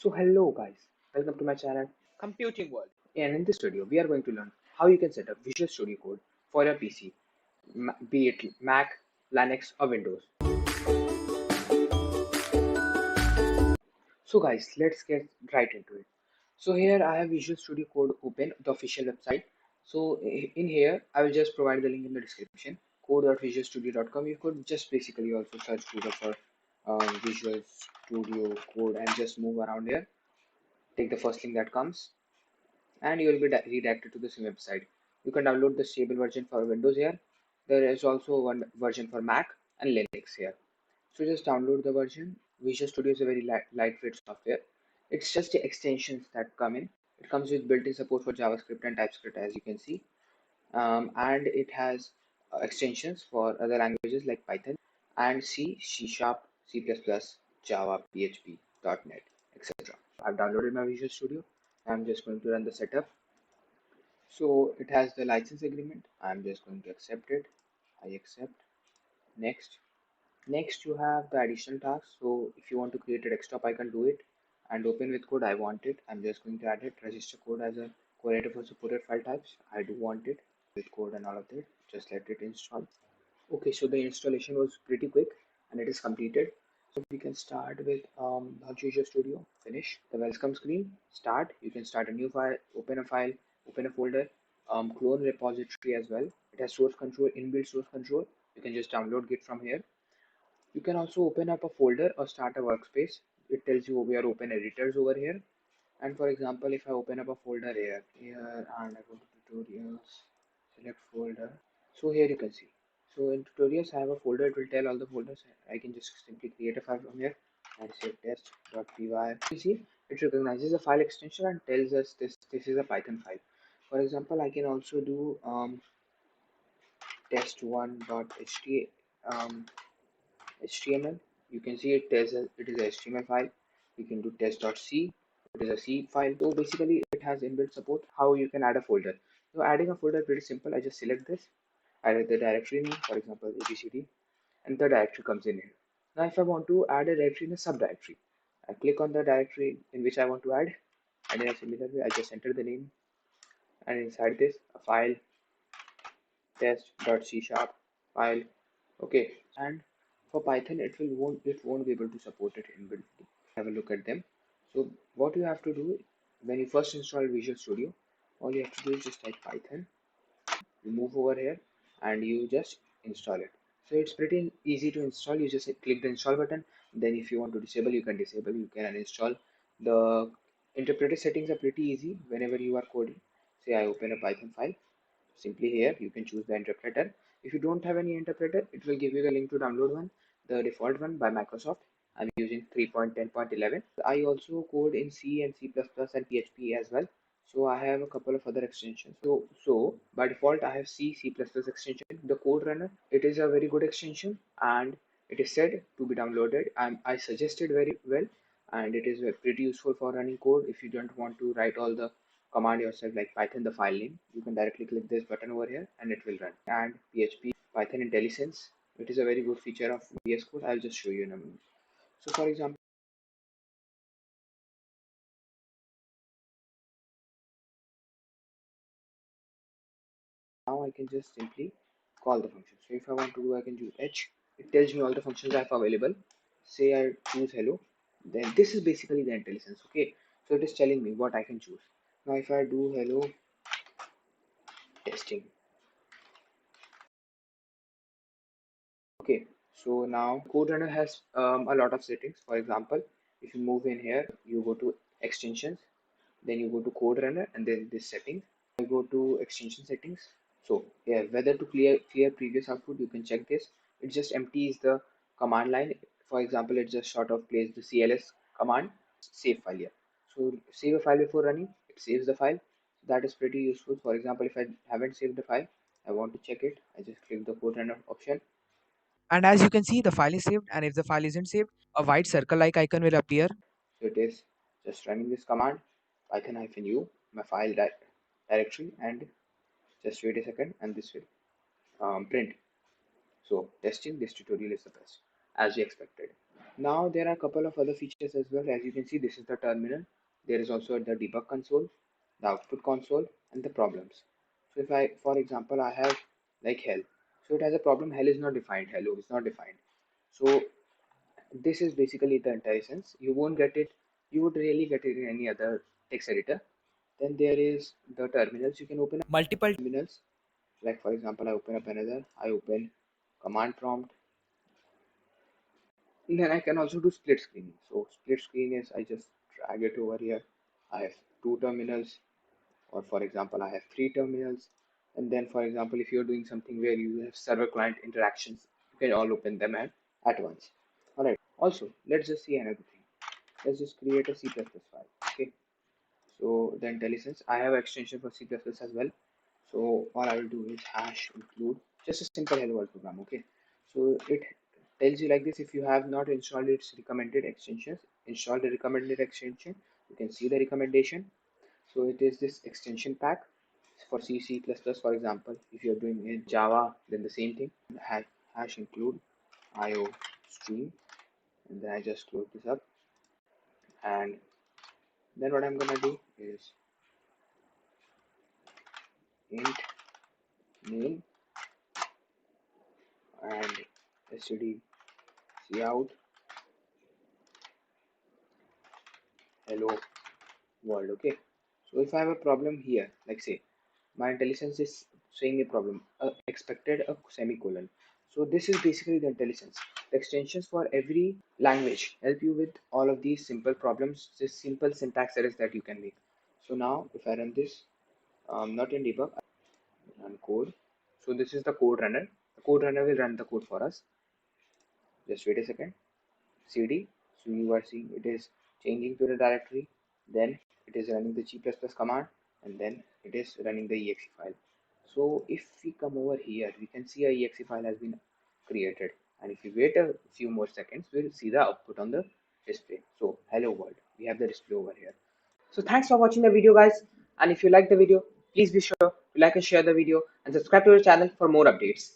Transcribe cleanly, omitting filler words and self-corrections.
So hello guys, welcome to my channel Computing World. And in this video, we are going to learn how you can set up Visual Studio Code for your PC, be it Mac, Linux or Windows. So guys, let's get right into it. So here I have Visual Studio Code open, the official website. So in here, I will just provide the link in the description, code.visualstudio.com. You could just basically also search Google for Visual Studio Code and just move around here. Take the first link that comes and you will be redirected to the same website. You can download the stable version for Windows here. There is also one version for Mac and Linux here. So just download the version. Visual Studio is a very lightweight software. It's just the extensions that come in. It comes with built-in support for JavaScript and TypeScript, as you can see, and it has extensions for other languages like Python and C, C Sharp, C++, Java, PHP, .NET, etc. I've downloaded my Visual Studio. I'm just going to run the setup. So it has the license agreement. I'm just going to accept it. I accept. Next. Next, you have the additional tasks. So if you want to create a desktop, I can do it. And open with code, I want it. I'm just going to add it. Register code as a correlator for supported file types. I do want it with code and all of that. Just let it install. Okay, so the installation was pretty quick and it is completed. So we can start with Visual Studio, finish the welcome screen, start. You can start a new file, open a folder, clone repository as well. It has source control, inbuilt source control. You can just download Git from here. You can also open up a folder or start a workspace. It tells you we are open editors over here. And for example, if I open up a folder here and I go to tutorials, select folder. So here you can see. So in tutorials, I have a folder. It will tell all the folders. I can just simply create a file from here and say test.py. You see, it recognizes a file extension and tells us this is a Python file. For example, I can also do test1.html. You can see it tells us it is a HTML file. You can do test.c. It is a C file. So basically, it has inbuilt support how you can add a folder. So adding a folder is pretty simple. I just select this, add the directory name, for example, ABCD, and the directory comes in here. Now, if I want to add a directory in a subdirectory, I click on the directory in which I want to add, and in a similar way, I just enter the name, and inside this, a file test.c sharp file. Okay, and for Python, it won't be able to support it inbuilt. Have a look at them. So what you have to do when you first install Visual Studio, all you have to do is just type Python. You move over here and you just install it. So it's pretty easy to install. You just click the install button. Then if you want to disable, you can disable, you can uninstall. The interpreter settings are pretty easy. Whenever you are coding, say I open a Python file, simply here you can choose the interpreter. If you don't have any interpreter, it will give you the link to download one, the default one by Microsoft. I'm using 3.10.11. I also code in C and C++ and PHP as well. So I have a couple of other extensions. So by default, I have C++ extension. The code runner, it is a very good extension and it is said to be downloaded. I suggest it very well, and it is pretty useful for running code. If you don't want to write all the command yourself like Python the file name, you can directly click this button over here and it will run. And PHP, Python IntelliSense, it is a very good feature of VS Code. I'll just show you in a minute. So for example, now I can just simply call the function. So if I want to do, I can do H. It tells me all the functions I have available. Say I choose hello, then this is basically the IntelliSense. Okay, so it is telling me what I can choose. Now if I do hello testing, okay, so now code runner has a lot of settings. For example, if you move in here, you go to extensions, then you go to code runner and then this settings. I go to extension settings. So yeah, whether to clear previous output, you can check this. It just empties the command line. For example, it just sort of plays the CLS command, save file here. So save a file before running, it saves the file. That is pretty useful. For example, if I haven't saved the file, I want to check it, I just click the code runner option. And as you can see, the file is saved, and if the file isn't saved, a white circle like icon will appear. So it is just running this command, python-u, my file directory, and just wait a second, and this will print. So testing, this tutorial is the best, as we expected. Now there are a couple of other features as well. As you can see, this is the terminal. There is also the debug console, the output console, and the problems. So if I, for example, I have like hell. So it has a problem. Hell is not defined. Hello is not defined. So this is basically the intelligence. You won't get it. You would really get it in any other text editor. Then there is the terminals. You can open up multiple terminals. Like for example, I open up another. I open command prompt. And then I can also do split screen. So split screen is I just drag it over here. I have two terminals, or for example, I have three terminals. And then for example, if you're doing something where you have server client interactions, you can all open them at once. All right. Also, let's just see another thing. Let's just create a C++ file. Okay. So the IntelliSense, I have extension for C++ as well. So all I will do is hash include just a simple hello world program. Okay. So it tells you like this: if you have not installed its recommended extensions, install the recommended extension. You can see the recommendation. So it is this extension pack for C, C++, for example. If you're doing in Java, then the same thing. Hash include IO stream, and then I just close this up. And then what I'm gonna do is int name and std cout hello world. Okay. So if I have a problem here, like say my intelligence is showing a problem, expected a semicolon. So this is basically the intelligence. The extensions for every language help you with all of these simple problems, just simple syntax errors that you can make. So now if I run this, not in debug, I run code. So this is the code runner. The code runner will run the code for us. Just wait a second. cd, so you are seeing it is changing to the directory, then it is running the g++ command, and then it is running the exe file. So if we come over here, we can see a exe file has been created, and if you wait a few more seconds, we'll see the output on the display. So hello world, we have the display over here. So thanks for watching the video, guys, and if you like the video, please be sure to like and share the video and subscribe to our channel for more updates.